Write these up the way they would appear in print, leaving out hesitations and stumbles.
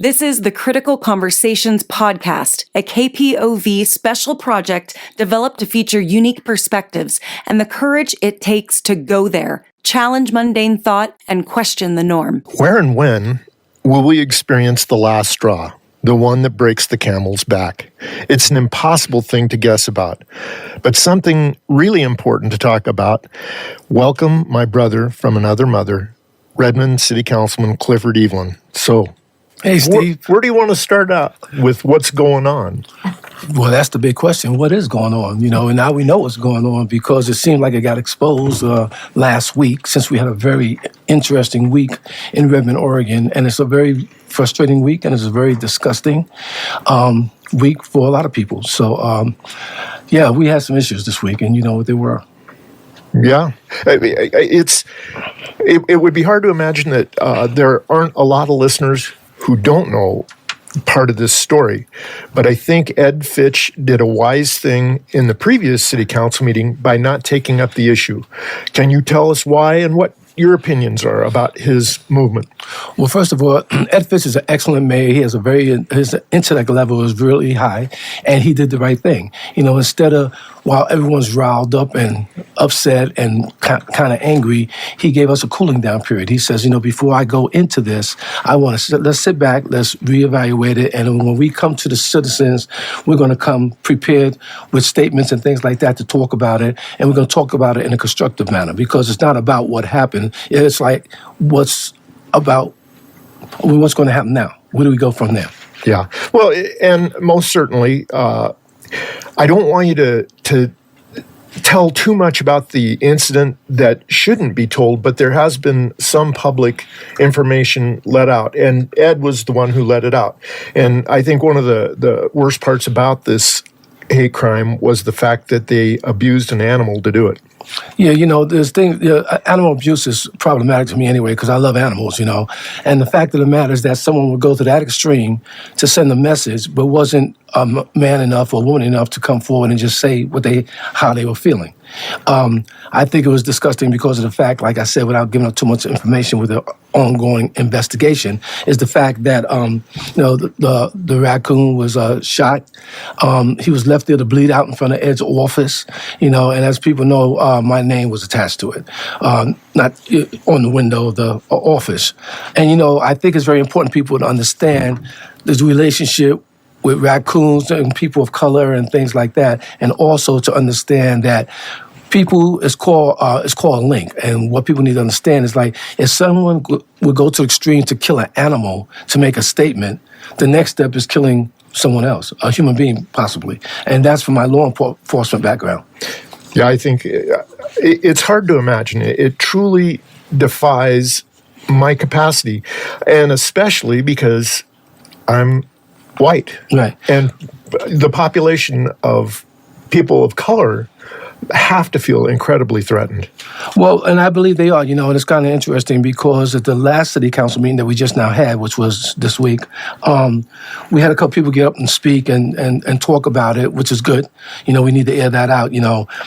This is the Critical Conversations podcast, a KPOV special project developed to feature unique perspectives and the courage it takes to go there, challenge mundane thought, and question the norm. Where and when will we experience the last straw, the one that breaks the camel's back? It's an impossible thing to guess about, but something really important to talk about. Welcome, my brother from another mother, Redmond City Councilman Clifford Evelyn. So, hey, Steve. Where do you want to start out with what's going on? Well, that's the big question. What is going on? And now we know what's going on because it seemed like it got exposed last week, since we had a very interesting week in Redmond, Oregon. And it's a very frustrating week, and it's a very disgusting week for a lot of people. So, we had some issues this week, and you know what they were. Yeah, it would be hard to imagine that there aren't a lot of listeners who don't know part of this story. But I think Ed Fitch did a wise thing in the previous city council meeting by not taking up the issue. Can you tell us why and what your opinions are about his movement? Well, first of all, Ed Fitch is an excellent mayor. He has his intellect level is really high, and he did the right thing. Instead of, while everyone's riled up and upset and kind of angry, he gave us a cooling down period. He says, before I go into this, let's sit back, let's reevaluate it, and when we come to the citizens, we're going to come prepared with statements and things like that to talk about it, and we're going to talk about it in a constructive manner, because it's not about what happened. It's like what's going to happen now. Where do we go from there? Yeah. Well, and most certainly, I don't want you to tell too much about the incident that shouldn't be told, but there has been some public information let out, and Ed was the one who let it out. And I think one of the worst parts about this hate crime was the fact that they abused an animal to do it. Yeah, there's things, animal abuse is problematic to me anyway, because I love animals, And the fact of the matter is that someone would go to that extreme to send a message, but wasn't man enough or woman enough to come forward and just say how they were feeling. I think it was disgusting because of the fact, like I said, without giving up too much information with the ongoing investigation, is the fact that, the raccoon was shot. He was left there to bleed out in front of Ed's office, and as people know, my name was attached to it, not on the window of the office. And, I think it's very important people to understand this relationship with raccoons and people of color and things like that, and also to understand that people is called a link. And what people need to understand is, like, if someone would go to extreme to kill an animal to make a statement, the next step is killing someone else, a human being possibly. And that's from my law enforcement background. Yeah, I think it's hard to imagine. It truly defies my capacity, and especially because I'm white. Right. And the population of people of color have to feel incredibly threatened. Well, and I believe they are, and it's kind of interesting because at the last city council meeting that we just now had, which was this week, we had a couple people get up and speak and talk about it, which is good. We need to air that out,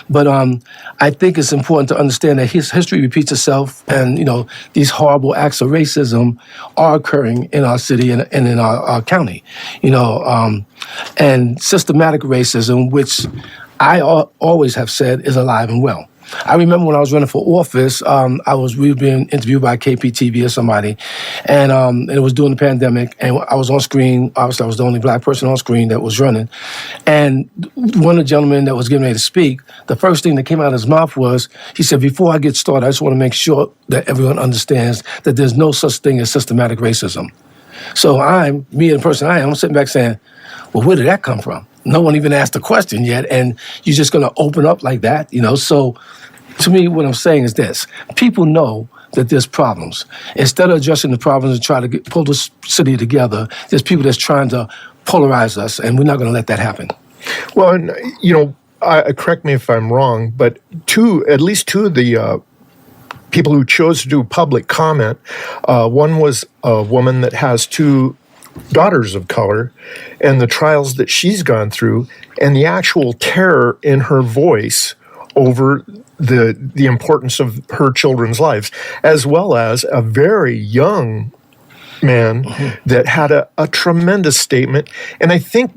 But I think it's important to understand that history repeats itself, and, these horrible acts of racism are occurring in our city and in our county, and systematic racism, which I always have said is alive and well. I remember when I was running for office, we were being interviewed by KPTV or somebody, and it was during the pandemic, and I was on screen. Obviously, I was the only black person on screen that was running. And one of the gentlemen that was getting ready to speak, the first thing that came out of his mouth was, he said, "Before I get started, I just want to make sure that everyone understands that there's no such thing as systematic racism." So I'm sitting back saying, well, where did that come from? No one even asked the question yet, and you're just going to open up like that, So to me, what I'm saying is this. People know that there's problems. Instead of addressing the problems and try to pull the city together, there's people that's trying to polarize us, and we're not going to let that happen. Well, and, correct me if I'm wrong, but at least two of the people who chose to do public comment, one was a woman that has two daughters of color, and the trials that she's gone through, and the actual terror in her voice over the importance of her children's lives, as well as a very young man that had a tremendous statement. And I think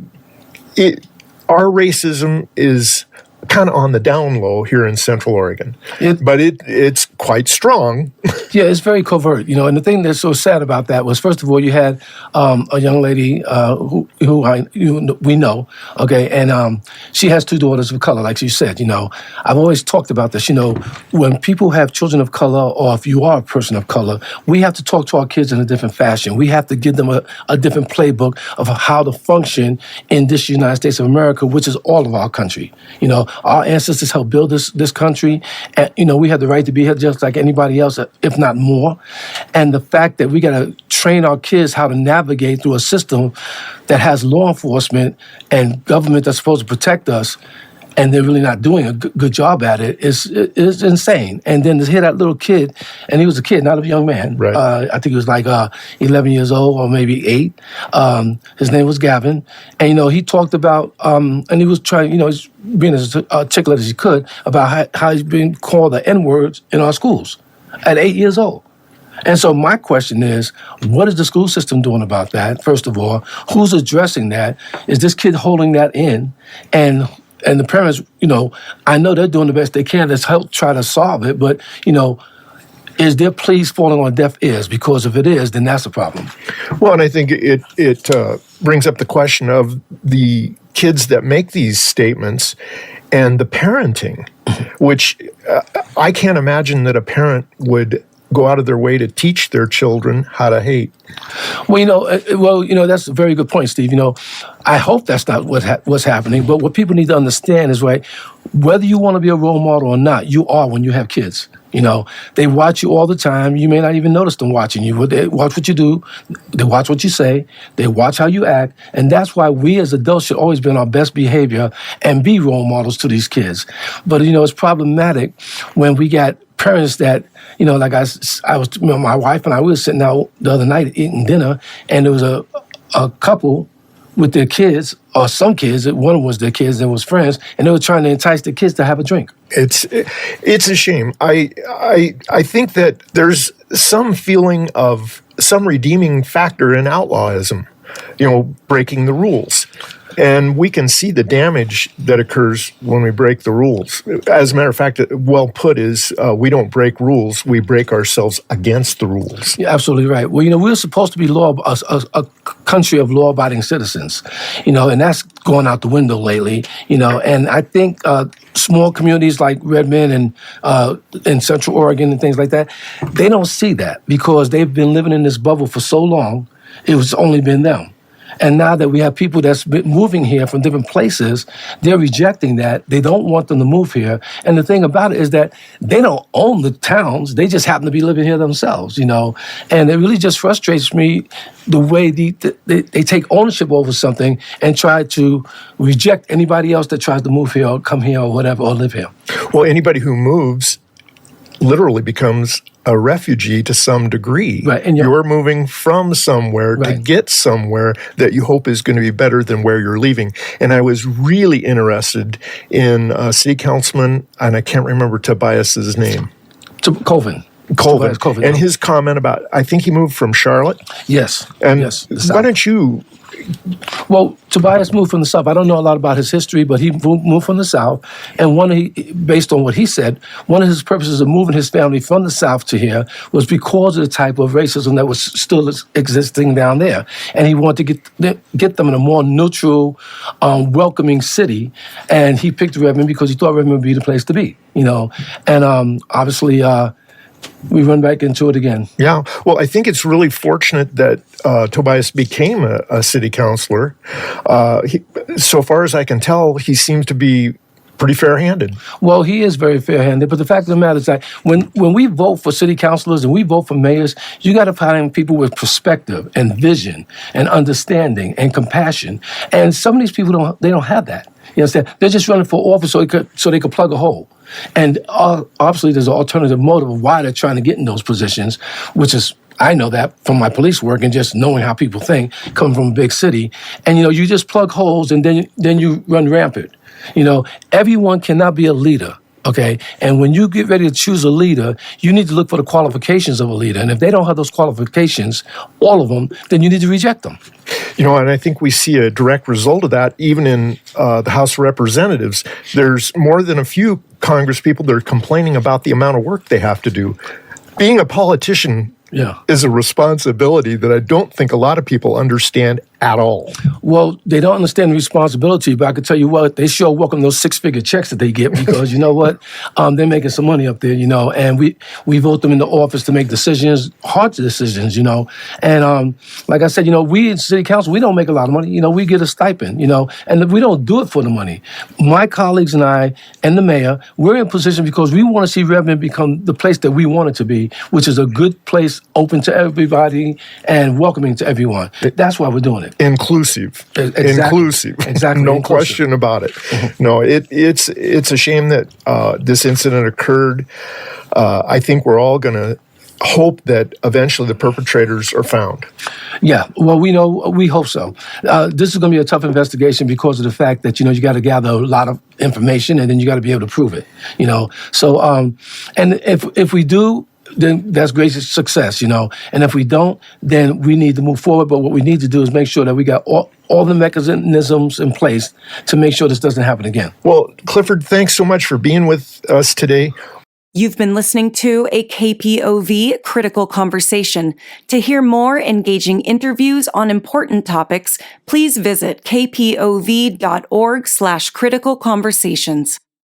our racism is kind of on the down low here in Central Oregon, but it's quite strong. Yeah, it's very covert, And the thing that's so sad about that was, first of all, you had a young lady who we know, okay, and she has 2 daughters of color, like you said. I've always talked about this. When people have children of color, or if you are a person of color, we have to talk to our kids in a different fashion. We have to give them a different playbook of how to function in this United States of America, which is all of our country. Our ancestors helped build this country, and we have the right to be here just like anybody else, if not more. And the fact that we got to train our kids how to navigate through a system that has law enforcement and government that's supposed to protect us, and they're really not doing a good job at it, is insane. And then to hear that little kid, and he was a kid, not a young man. Right. I think he was like 11 years old or maybe 8. His name was Gavin. And, he talked about, and he was trying, he's being as articulate as he could about how he's being called the N-words in our schools at 8 years old. And so my question is, what is the school system doing about that, first of all? Who's addressing that? Is this kid holding that in? And the parents, I know they're doing the best they can to help try to solve it, but, is their pleas falling on deaf ears? Because if it is, then that's a problem. Well, and I think it brings up the question of the kids that make these statements and the parenting, which I can't imagine that a parent would go out of their way to teach their children how to hate. Well, that's a very good point, Steve. I hope that's not what's happening, but what people need to understand is, right, whether you want to be a role model or not, you are when you have kids. They watch you all the time. You may not even notice them watching you, but they watch what you do. They watch what you say. They watch how you act. And that's why we as adults should always be on our best behavior and be role models to these kids. But, it's problematic when we got parents that, like I was, my wife and I, we were sitting out the other night eating dinner, and there was a couple with their kids, or some kids, one was their kids and was friends, and they were trying to entice the kids to have a drink. It's a shame. I think that there's some feeling of some redeeming factor in outlawism, breaking the rules. And we can see the damage that occurs when we break the rules. As a matter of fact, well put is, we don't break rules, we break ourselves against the rules. You're absolutely right. Well, we're supposed to be a country of law-abiding citizens, and that's going out the window lately, and I think small communities like Redmond and in Central Oregon and things like that, they don't see that because they've been living in this bubble for so long, it was only been them. And now that we have people that's been moving here from different places, they're rejecting that. They don't want them to move here. And the thing about it is that they don't own the towns. They just happen to be living here themselves, And it really just frustrates me the way they take ownership over something and try to reject anybody else that tries to move here or come here or whatever or live here. Well, anybody who moves literally becomes a refugee to some degree. Right, and you're moving from somewhere to get somewhere that you hope is going to be better than where you're leaving. And I was really interested in city councilman, and I can't remember Tobias's name. Colvin. And his comment about, I think he moved from Charlotte. Yes. And yes, why don't you... Well, Tobias moved from the South. I don't know a lot about his history, but he moved from the South. And based on what he said, one of his purposes of moving his family from the South to here was because of the type of racism that was still existing down there. And he wanted to get them in a more neutral, welcoming city. And he picked Redmond because he thought Redmond would be the place to be, And obviously... we run back into it again. Yeah. Well, I think it's really fortunate that Tobias became a city councilor. So far as I can tell, he seems to be pretty fair-handed. Well, he is very fair-handed, but the fact of the matter is that when we vote for city councilors and we vote for mayors, you got to find people with perspective and vision and understanding and compassion. And some of these people don't have that. You understand? They're just running for office so they could plug a hole. And obviously there's an alternative motive of why they're trying to get in those positions, which is, I know that from my police work and just knowing how people think, coming from a big city. And, you just plug holes and then you run rampant. Everyone cannot be a leader. Okay, and when you get ready to choose a leader, you need to look for the qualifications of a leader. And if they don't have those qualifications, all of them, then you need to reject them. And I think we see a direct result of that even in the House of Representatives. There's more than a few Congress people that are complaining about the amount of work they have to do. Being a politician is a responsibility that I don't think a lot of people understand at all. Well, they don't understand the responsibility, but I can tell you what, they sure welcome those six-figure checks that they get because you know what? They're making some money up there, and we vote them into office to make decisions, hard decisions, And like I said, we in City Council, we don't make a lot of money. We get a stipend, and we don't do it for the money. My colleagues and I and the mayor, we're in position because we want to see Redmond become the place that we want it to be, which is a good place, open to everybody and welcoming to everyone. That's why we're doing it. Inclusive. Exactly. Inclusive. Exactly. No Inclusive. question about it. No, it's a shame that this incident occurred. I think we're all going to hope that eventually the perpetrators are found. Yeah, well, we hope so. This is going to be a tough investigation because of the fact that, you got to gather a lot of information and then you got to be able to prove it, So, and if we do, then that's great success, And if we don't, then we need to move forward. But what we need to do is make sure that we got all the mechanisms in place to make sure this doesn't happen again. Well, Clifford, thanks so much for being with us today. You've been listening to a KPOV Critical Conversation. To hear more engaging interviews on important topics, please visit kpov.org/criticalconversations.